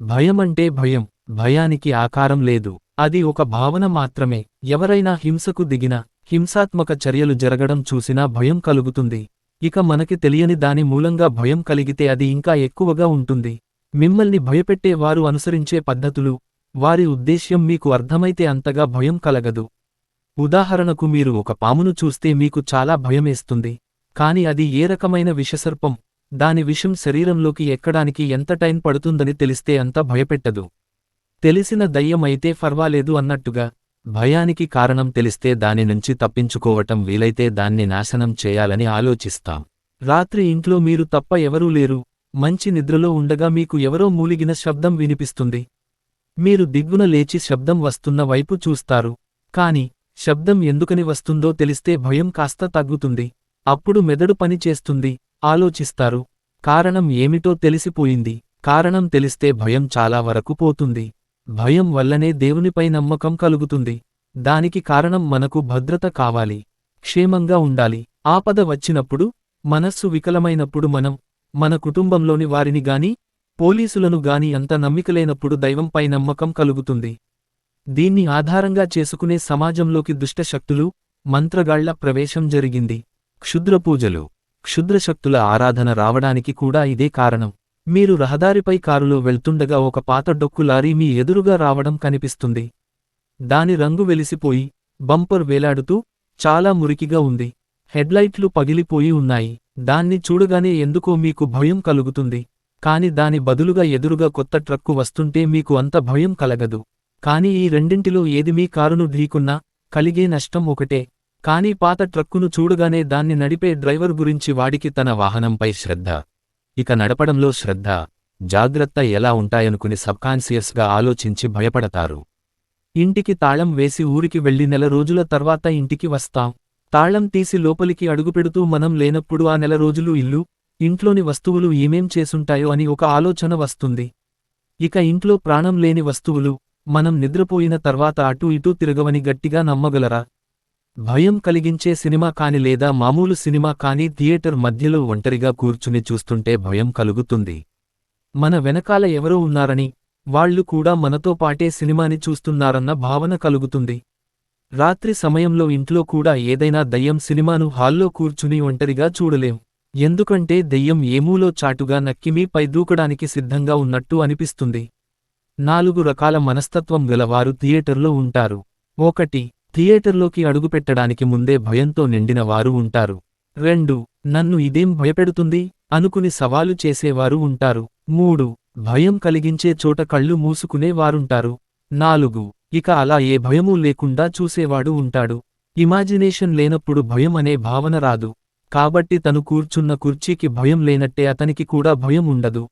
భయమంటే భయం, భయానికి ఆకారం లేదు. అది ఒక భావన మాత్రమే. ఎవరైనా హింసకు దిగినా, హింసాత్మక చర్యలు జరగడం చూసినా భయం కలుగుతుంది. ఇక మనకి తెలియని దాని మూలంగా భయం కలిగితే అది ఇంకా ఎక్కువగా ఉంటుంది. మిమ్మల్ని భయపెట్టే వారు అనుసరించే పద్ధతులు, వారి ఉద్దేశ్యం మీకు అర్థమైతే అంతగా భయం కలగదు. ఉదాహరణకు మీరు ఒక పామును చూస్తే మీకు చాలా భయమేస్తుంది. కాని అది ఏ రకమైన విషసర్పం, దాని విషం శరీరంలోకి ఎక్కడానికి ఎంత టైం పడుతుందని తెలిస్తే అంత భయపెట్టదు. తెలిసిన దయ్యం అయితే ఫర్వాలేదు అన్నట్టుగా, భయానికి కారణం తెలిస్తే దాని నుంచి తప్పించుకోవటం వీలైతే దాన్ని నాశనం చేయాలని ఆలోచిస్తాం. రాత్రి ఇంట్లో మీరు తప్ప ఎవరూ లేరు, మంచి నిద్రలో ఉండగా మీకు ఎవరో మూలిగిన శబ్దం వినిపిస్తుంది. మీరు దిగ్గున లేచి శబ్దం వస్తున్న వైపు చూస్తారు. కాని శబ్దం ఎందుకని వస్తుందో తెలిస్తే భయం కాస్త తగ్గుతుంది. అప్పుడు మెదడు పని చేస్తుంది, ఆలోచిస్తారు. కారణం ఏమిటో తెలిసిపోయింది. కారణం తెలిస్తే భయం చాలా వరకు పోతుంది. భయం వల్లనే దేవునిపై నమ్మకం కలుగుతుంది. దానికి కారణం మనకు భద్రత కావాలి, క్షేమంగా ఉండాలి. ఆపద వచ్చినప్పుడు, మనస్సు వికలమైనప్పుడు మన కుటుంబంలోని వారిని గాని, పోలీసులను గాని అంత నమ్మికలేనప్పుడు దైవంపై నమ్మకం కలుగుతుంది. దీన్ని ఆధారంగా చేసుకునే సమాజంలోకి దుష్టశక్తులు, మంత్రగాళ్ల ప్రవేశం జరిగింది. క్షుద్రపూజలు, క్షుద్రశక్తుల ఆరాధన రావడానికి కూడా ఇదే కారణం. మీరు రహదారిపై కారులో వెళ్తుండగా ఒక పాత డొక్కు లారీ మీ ఎదురుగా రావడం కనిపిస్తుంది. దాని రంగు వెలిసిపోయి, బంపర్ వేలాడుతూ, చాలా మురికిగా ఉంది. హెడ్లైట్లు పగిలిపోయి ఉన్నాయి. దాన్ని చూడగానే ఎందుకో మీకు భయం కలుగుతుంది. కాని దాని బదులుగా ఎదురుగా కొత్త ట్రక్కు వస్తుంటే మీకు అంత భయం కలగదు. కాని ఈ రెండింటిలో ఏది మీ కారును ఢీకున్నా, కలిగే నష్టం ఒకటే. కాని పాత ట్రక్కును చూడగానే దాన్ని నడిపే డ్రైవర్ గురించి వాడికి తన వాహనంపై శ్రద్ధ, ఇక నడపడంలో శ్రద్ధ, జాగ్రత్త ఎలా ఉంటాయనుకుని సబ్కాన్షియస్గా ఆలోచించి భయపడతారు. ఇంటికి తాళం వేసి ఊరికి వెళ్లి నెల రోజుల తర్వాత ఇంటికి వస్తాం. తాళం తీసి లోపలికి అడుగుపెడుతూ మనం లేనప్పుడు ఆ నెల రోజులు ఇల్లు, ఇంట్లోని వస్తువులు ఏమేం చేసుంటాయో అని ఒక ఆలోచన వస్తుంది. ఇక ఇంట్లో ప్రాణం లేని వస్తువులు, మనం నిద్రపోయిన తర్వాత అటూ ఇటూ తిరగవని గట్టిగా నమ్మగలరా? భయం కలిగించే సినిమా కాని లేదా మామూలు సినిమా కాని థియేటర్ మధ్యలో ఒంటరిగా కూర్చుని చూస్తుంటే భయం కలుగుతుంది. మన వెనకాల ఎవరో ఉన్నారని, వాళ్లు కూడా మనతో పాటే సినిమాని చూస్తున్నారన్న భావన కలుగుతుంది. రాత్రి సమయంలో ఇంట్లో కూడా ఏదైనా దయ్యం సినిమాను హాల్లో కూర్చుని ఒంటరిగా చూడలేం. ఎందుకంటే దెయ్యం ఏమూలో చాటుగా నక్కి పై దూకడానికి సిద్ధంగా ఉన్నట్టు అనిపిస్తుంది. 4 రకాల మనస్తత్వం గలవారు థియేటర్లో ఉంటారు. 1. థియేటర్లోకి అడుగుపెట్టడానికి ముందే భయంతో నిండిన వారు ఉంటారు. 2. నన్ను ఇదేం భయపెడుతుంది అనుకుని సవాలు చేసేవారు ఉంటారు. 3. భయం కలిగించే చోట కళ్ళు మూసుకునే వారుంటారు. 4. ఇక అలా ఏ భయమూ లేకుండా చూసేవాడు ఉంటాడు. ఇమాజినేషన్ లేనప్పుడు భయం అనే భావన రాదు. కాబట్టి తను కూర్చున్న కుర్చీకి భయం లేనట్టే అతనికి కూడా భయం ఉండదు.